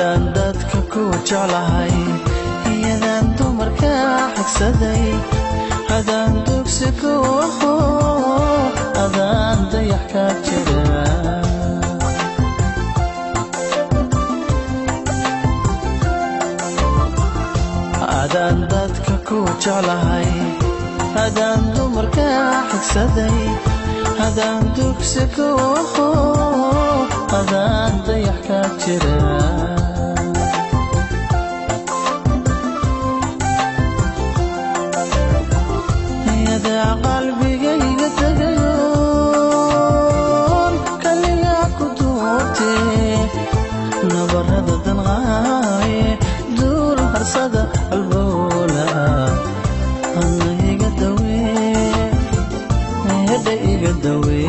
adaan dadka ku jeclahay iyadaan dumarka xigsaday adaan dugsi ku aho adaan dayax ka jira adaan dadka ku jeclahay adaan dumarka xigsaday adaan dugsi ku aho adaan dayax ka jira yada qalbigayga tagayoon kaligaa ku duubtee nabarada danqaaye duul harsada albowla ana iga dawee hadda iga dawee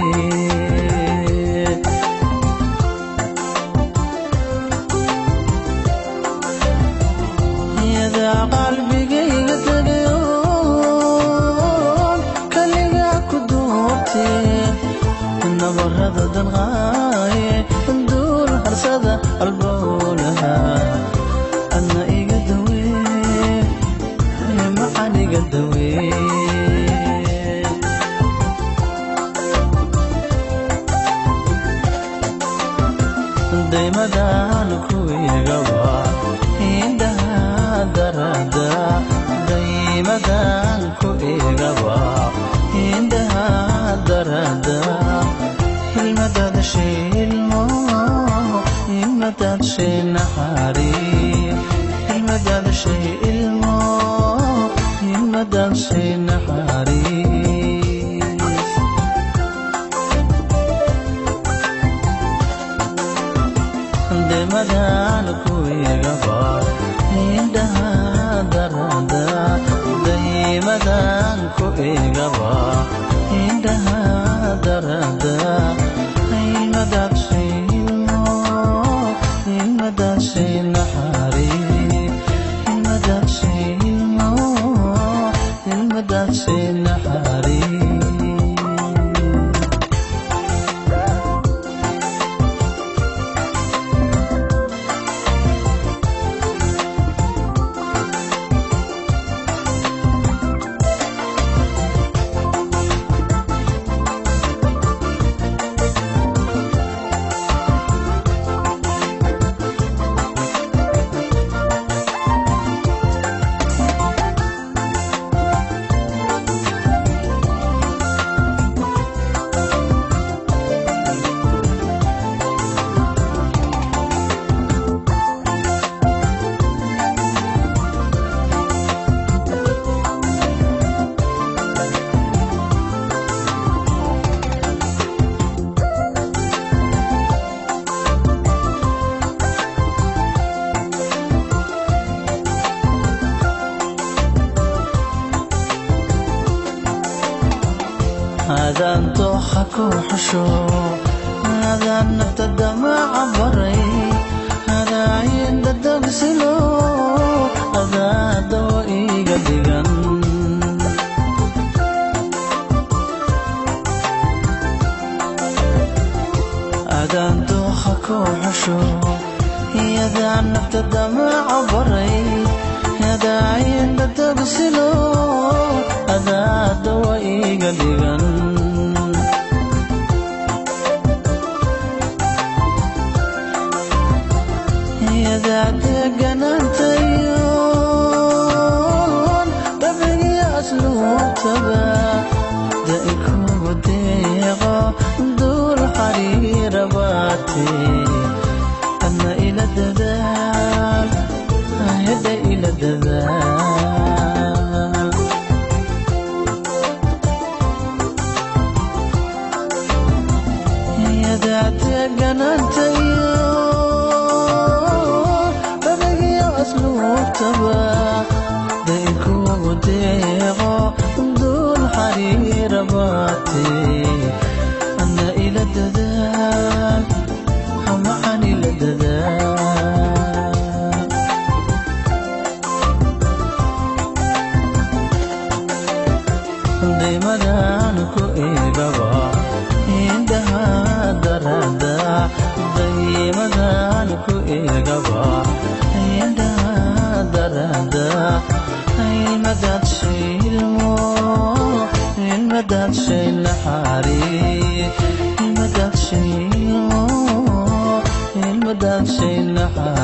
yada qalbigayga tagayoon kaligaa ku duubtee nabarada danqaaye duul harsada albowlaha ana iga dawee maxaan iga dawee daymadaan ku igaba indhaha darada daymadaan ku igaba indhaha darada ilmadada shilmo ilmadada shay naxariis ilmadada shay ilmo ilmadada shay naxariis daymadaan ku igaba indhaha darada daymadaan ku igaba indhaha darada ilmadada shay ilmo ilmadada shay naxariis ilmadada shay ilmo ilmadada shay naxariis adaan dooxa ku xusho adaan naftada ma cabaray adaayin dadabsilo adaa dawo iga dhigan adaan dooxa ku xusho adaan naftada ma cabaray adaayin dadabsilo adaa dawo iga dhigan yada deganaantayoon dabigiya asluubtaba daikugu deeqo duul xariira baatee adna ila dadaal hadda ila dadaal yada deganaantayoon dabigiya asluubtaba daikugu deeqo duul xariira baatee adna ila dadaal maxaan ila dadaal daymadaan ku igaba indhaha darada daymadaan ku igaba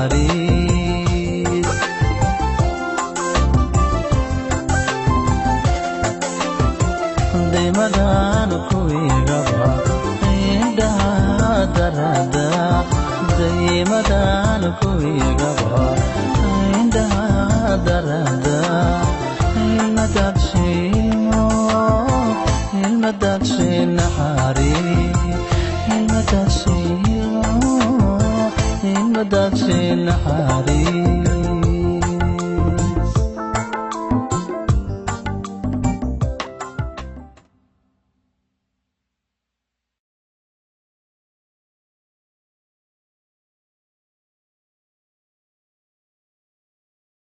naxariis daymadan ku igaba indhaha darada daymadan ku igaba indhaha darada ilma dadshay